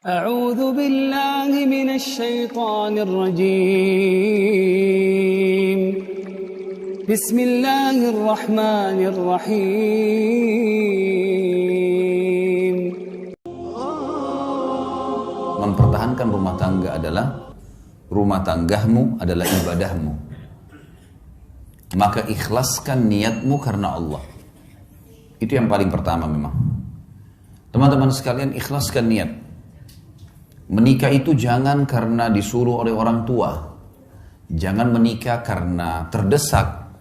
أعوذ بالله من الشيطان الرجيم بسم الله الرحمن الرحيم. Mempertahankan rumah tangga adalah rumah tanggamu adalah ibadahmu. Maka ikhlaskan niatmu karena Allah. Itu yang paling pertama memang. Teman-teman sekalian, ikhlaskan niat. Menikah itu jangan karena disuruh oleh orang tua. Jangan menikah karena terdesak.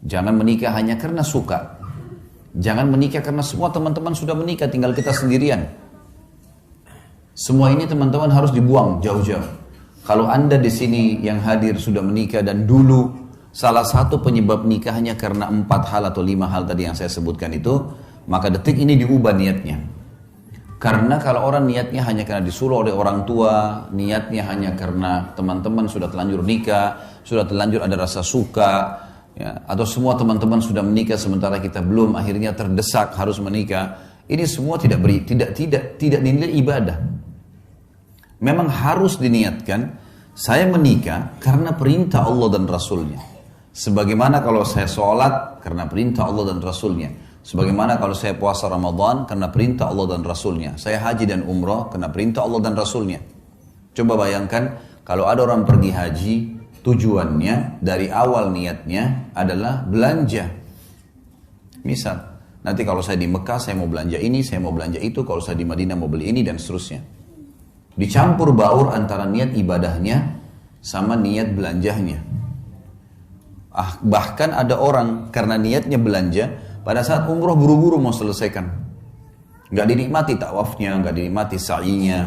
Jangan menikah hanya karena suka. Jangan menikah karena semua teman-teman sudah menikah, tinggal kita sendirian. Semua ini teman-teman harus dibuang jauh-jauh. Kalau Anda di sini yang hadir sudah menikah dan dulu salah satu penyebab nikahnya karena 4 hal atau 5 hal tadi yang saya sebutkan itu, maka detik ini diubah niatnya. Karena kalau orang niatnya hanya karena disuruh oleh orang tua, niatnya hanya karena teman-teman sudah terlanjur nikah, sudah terlanjur ada rasa suka, ya, atau semua teman-teman sudah menikah sementara kita belum, akhirnya terdesak harus menikah. Ini semua tidak dinilai ibadah. Memang harus diniatkan, saya menikah karena perintah Allah dan Rasulnya. Sebagaimana kalau saya sholat karena perintah Allah dan Rasulnya. Sebagaimana kalau saya puasa Ramadan karena perintah Allah dan Rasulnya. Saya haji dan umrah karena perintah Allah dan Rasulnya. Coba bayangkan kalau ada orang pergi haji, tujuannya dari awal niatnya adalah belanja. Misal, nanti kalau saya di Mekah saya mau belanja ini, saya mau belanja itu. Kalau saya di Madinah mau beli ini dan seterusnya. Dicampur baur antara niat ibadahnya sama niat belanjanya. Bahkan ada orang karena niatnya belanja, pada saat umroh buru-buru mau selesaikan. Gak dinikmati tawafnya, gak dinikmati sa'inya,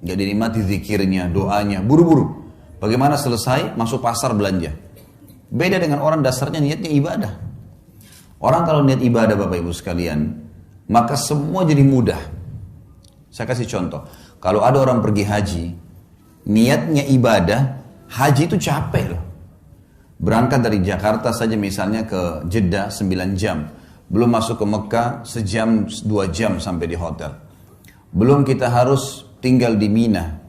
gak dinikmati zikirnya, doanya, buru-buru. Bagaimana selesai, masuk pasar belanja. Beda dengan orang dasarnya niatnya ibadah. Orang kalau niat ibadah Bapak Ibu sekalian, maka semua jadi mudah. Saya kasih contoh. Kalau ada orang pergi haji, niatnya ibadah, haji itu capek loh. Berangkat dari Jakarta saja misalnya ke Jeddah 9 jam. Belum masuk ke Mekah sejam 2 jam sampai di hotel. Belum kita harus tinggal di Mina,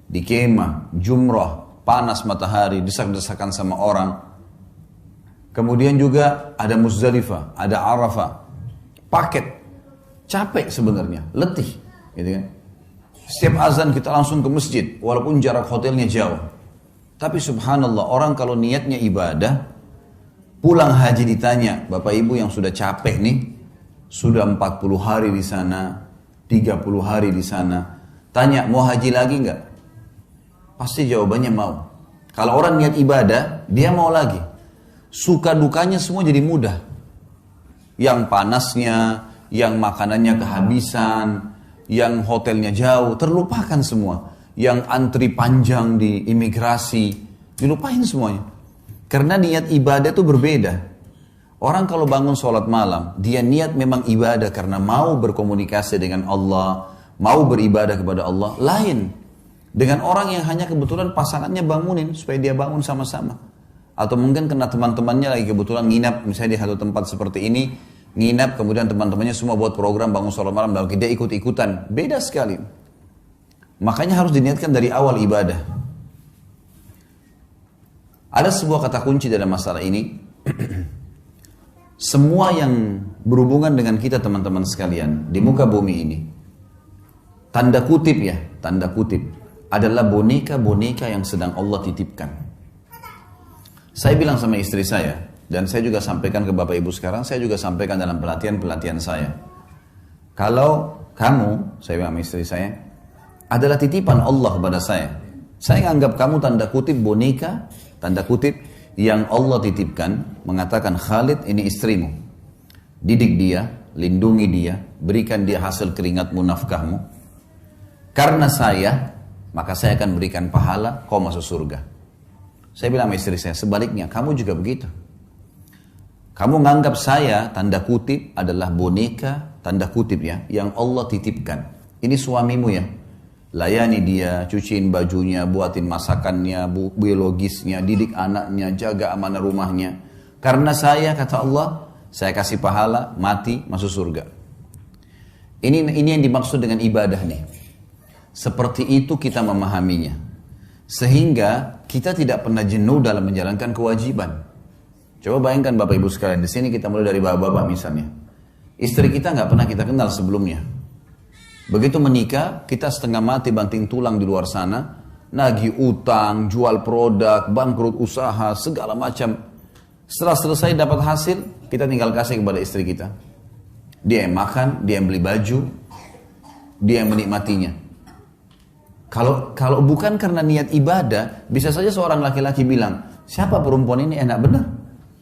di kemah, jumrah, panas matahari, desak-desakan sama orang. Kemudian juga ada Muzdalifah, ada Arafah. Paket. Capek sebenarnya, letih, gitu kan. Setiap azan kita langsung ke masjid walaupun jarak hotelnya jauh. Tapi subhanallah, orang kalau niatnya ibadah, pulang haji ditanya, Bapak Ibu yang sudah capek nih, sudah 40 hari di sana, 30 hari di sana, tanya mau haji lagi enggak? Pasti jawabannya mau. Kalau orang niat ibadah, dia mau lagi. Suka dukanya semua jadi mudah. Yang panasnya, yang makanannya kehabisan, yang hotelnya jauh, terlupakan semua. Yang antri panjang di imigrasi, dilupain semuanya. Karena niat ibadah itu berbeda. Orang kalau bangun sholat malam, dia niat memang ibadah karena mau berkomunikasi dengan Allah, mau beribadah kepada Allah, lain. Dengan orang yang hanya kebetulan pasangannya bangunin, supaya dia bangun sama-sama. Atau mungkin karena teman-temannya lagi kebetulan nginap, misalnya di satu tempat seperti ini, nginap, kemudian teman-temannya semua buat program bangun sholat malam, lalu dia ikut-ikutan. Beda sekali. Makanya harus diniatkan dari awal ibadah. Ada sebuah kata kunci dalam masalah ini. Semua yang berhubungan dengan kita teman-teman sekalian di muka bumi ini, tanda kutip ya, tanda kutip, adalah boneka-boneka yang sedang Allah titipkan. Saya bilang sama istri saya, dan saya juga sampaikan ke Bapak Ibu sekarang, saya juga sampaikan dalam pelatihan-pelatihan saya. Kalau kamu, saya bilang sama istri saya, adalah titipan Allah kepada saya. Saya anggap kamu tanda kutip boneka, tanda kutip yang Allah titipkan, mengatakan Khalid ini istrimu. Didik dia, lindungi dia, berikan dia hasil keringatmu, nafkahmu. Karena saya, maka saya akan berikan pahala, kau masuk surga. Saya bilang sama istri saya, sebaliknya, kamu juga begitu. Kamu menganggap saya, tanda kutip, adalah boneka, tanda kutip ya, yang Allah titipkan. Ini suamimu ya. Layani dia, cuciin bajunya, buatin masakannya, biologisnya, didik anaknya, jaga amanah rumahnya. Karena saya, kata Allah, saya kasih pahala, mati, masuk surga. Ini yang dimaksud dengan ibadah nih. Seperti itu kita memahaminya. Sehingga kita tidak pernah jenuh dalam menjalankan kewajiban. Coba bayangkan Bapak Ibu sekalian, di sini kita mulai dari bapak-bapak misalnya. Istri kita nggak pernah kita kenal sebelumnya. Begitu menikah, kita setengah mati banting tulang di luar sana, nagih utang, jual produk, bangkrut usaha, segala macam. Setelah selesai dapat hasil, kita tinggal kasih kepada istri kita. Dia yang makan, dia yang beli baju, dia yang menikmatinya. Kalau bukan karena niat ibadah, bisa saja seorang laki-laki bilang, siapa perempuan ini enak benar.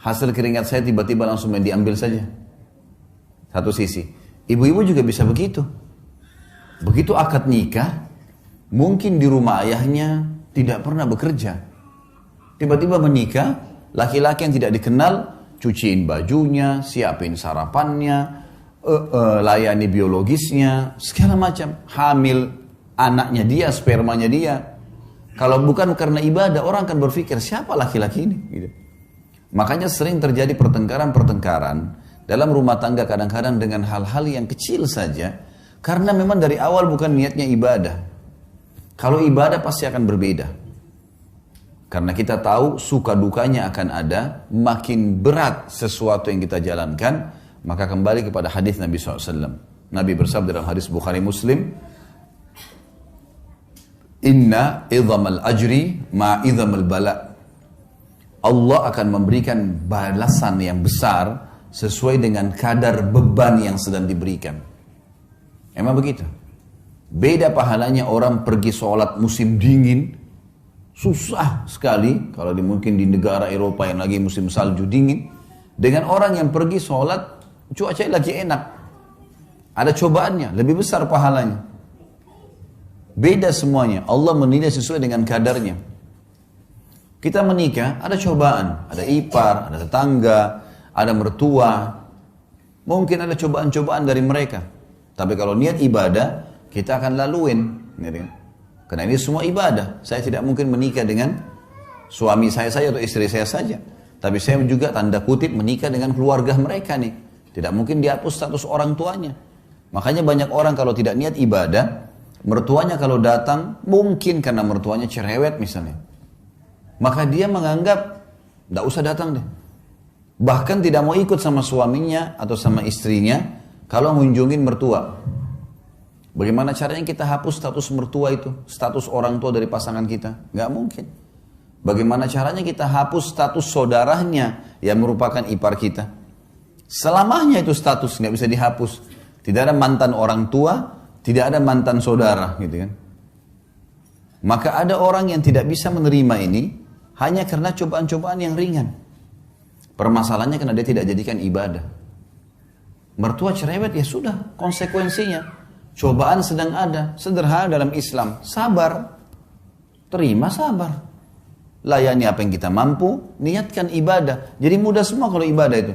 Hasil keringat saya tiba-tiba langsung diambil saja. Satu sisi. Ibu-ibu juga bisa begitu. Begitu akad nikah, mungkin di rumah ayahnya tidak pernah bekerja. Tiba-tiba menikah, laki-laki yang tidak dikenal, cuciin bajunya, siapin sarapannya, layani biologisnya, segala macam. Hamil anaknya dia, spermanya dia. Kalau bukan karena ibadah, orang akan berpikir, siapa laki-laki ini? Gitu. Makanya sering terjadi pertengkaran-pertengkaran dalam rumah tangga kadang-kadang dengan hal-hal yang kecil saja, karena memang dari awal bukan niatnya ibadah. Kalau ibadah pasti akan berbeda. Karena kita tahu suka dukanya akan ada, makin berat sesuatu yang kita jalankan, maka kembali kepada hadis Nabi SAW. Nabi bersabda dalam hadis Bukhari Muslim, Inna idhamal ajri ma idhamal bala. Allah akan memberikan balasan yang besar sesuai dengan kadar beban yang sedang diberikan. Emang begitu? Beda pahalanya orang pergi sholat musim dingin, susah sekali kalau mungkin di negara Eropa yang lagi musim salju dingin, dengan orang yang pergi sholat cuaca lagi enak. Ada cobaannya, lebih besar pahalanya. Beda semuanya. Allah menilai sesuai dengan kadarnya. Kita menikah, ada cobaan. Ada ipar, ada tetangga, ada mertua. Mungkin ada cobaan-cobaan dari mereka. Tapi kalau niat ibadah, kita akan laluin. Karena ini semua ibadah. Saya tidak mungkin menikah dengan suami saya saja atau istri saya saja. Tapi saya juga tanda kutip menikah dengan keluarga mereka nih. Tidak mungkin dihapus status orang tuanya. Makanya banyak orang kalau tidak niat ibadah, mertuanya kalau datang, mungkin karena mertuanya cerewet misalnya, maka dia menganggap, tidak usah datang deh. Bahkan tidak mau ikut sama suaminya atau sama istrinya, kalau mengunjungin mertua. Bagaimana caranya kita hapus status mertua itu, status orang tua dari pasangan kita? Nggak mungkin. Bagaimana caranya kita hapus status saudaranya yang merupakan ipar kita? Selamanya itu status, nggak bisa dihapus. Tidak ada mantan orang tua, tidak ada mantan saudara, gitu kan. Maka ada orang yang tidak bisa menerima ini hanya karena cobaan-cobaan yang ringan. Permasalahannya karena dia tidak jadikan ibadah. Mertua cerewet, ya sudah, konsekuensinya. Cobaan sedang ada, sederhana dalam Islam. Sabar, terima sabar. Layani apa yang kita mampu, niatkan ibadah. Jadi mudah semua kalau ibadah itu.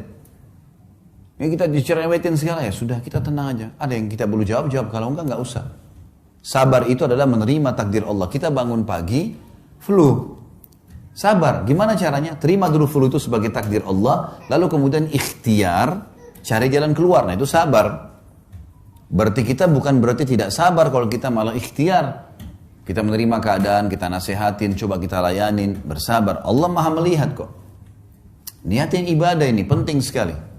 Ini kita dicerewetin segala, ya sudah kita tenang aja. Ada yang kita perlu jawab, kalau enggak usah. Sabar itu adalah menerima takdir Allah. Kita bangun pagi, flu. Sabar, gimana caranya? Terima dulu flu itu sebagai takdir Allah, lalu kemudian ikhtiar, cari jalan keluar. Nah itu sabar. Berarti kita bukan berarti tidak sabar kalau kita malah ikhtiar. Kita menerima keadaan, kita nasihatin, coba kita layanin, bersabar. Allah maha melihat kok. Niatin ibadah ini penting sekali.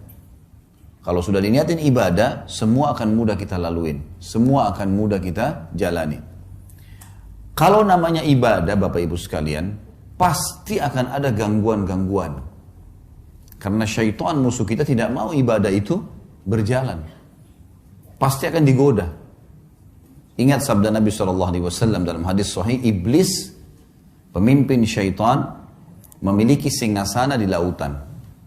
Kalau sudah diniatin ibadah, semua akan mudah kita laluin. Semua akan mudah kita jalani. Kalau namanya ibadah, Bapak Ibu sekalian, pasti akan ada gangguan-gangguan. Karena syaitan musuh kita tidak mau ibadah itu berjalan. Pasti akan digoda. Ingat sabda Nabi SAW dalam hadis sahih, iblis, pemimpin syaitan, memiliki singgasana di lautan.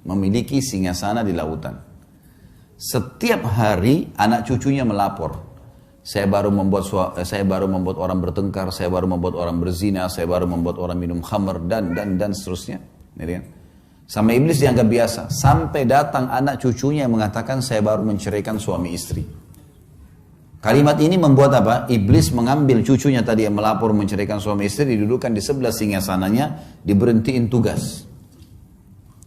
Memiliki singgasana di lautan. Setiap hari anak cucunya melapor, saya baru membuat orang bertengkar, saya baru membuat orang berzina, saya baru membuat orang minum khamr dan seterusnya. Sama iblis dianggap biasa, sampai datang anak cucunya yang mengatakan saya baru menceraikan suami istri. Kalimat ini membuat apa? Iblis mengambil cucunya tadi yang melapor menceraikan suami istri, didudukkan di sebelah singgasananya, diberhentiin tugas.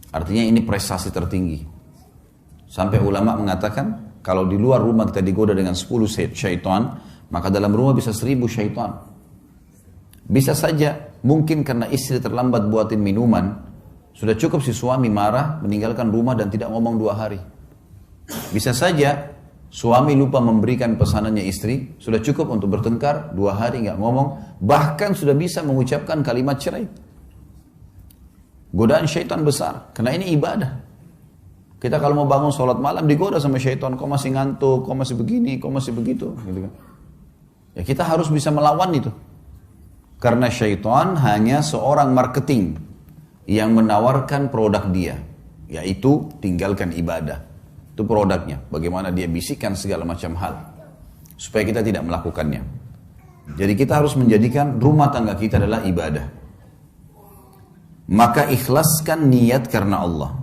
Artinya ini prestasi tertinggi. Sampai ulama mengatakan, Kalau di luar rumah kita digoda dengan 10 syaitan, maka dalam rumah bisa 1000 syaitan. Bisa saja, mungkin karena istri terlambat buatin minuman, sudah cukup si suami marah, meninggalkan rumah dan tidak ngomong 2 hari. Bisa saja, suami lupa memberikan pesanannya istri, sudah cukup untuk bertengkar, 2 hari nggak ngomong, bahkan sudah bisa mengucapkan kalimat cerai. Godaan syaitan besar, karena ini ibadah. Kita kalau mau bangun sholat malam digoda sama syaitan, kau masih ngantuk, kau masih begini, kau masih begitu, gitu kan. Ya kita harus bisa melawan itu. Karena syaitan hanya seorang marketing yang menawarkan produk dia, yaitu tinggalkan ibadah. Itu produknya, bagaimana dia bisikkan segala macam hal supaya kita tidak melakukannya. Jadi kita harus menjadikan rumah tangga kita adalah ibadah. Maka ikhlaskan niat karena Allah.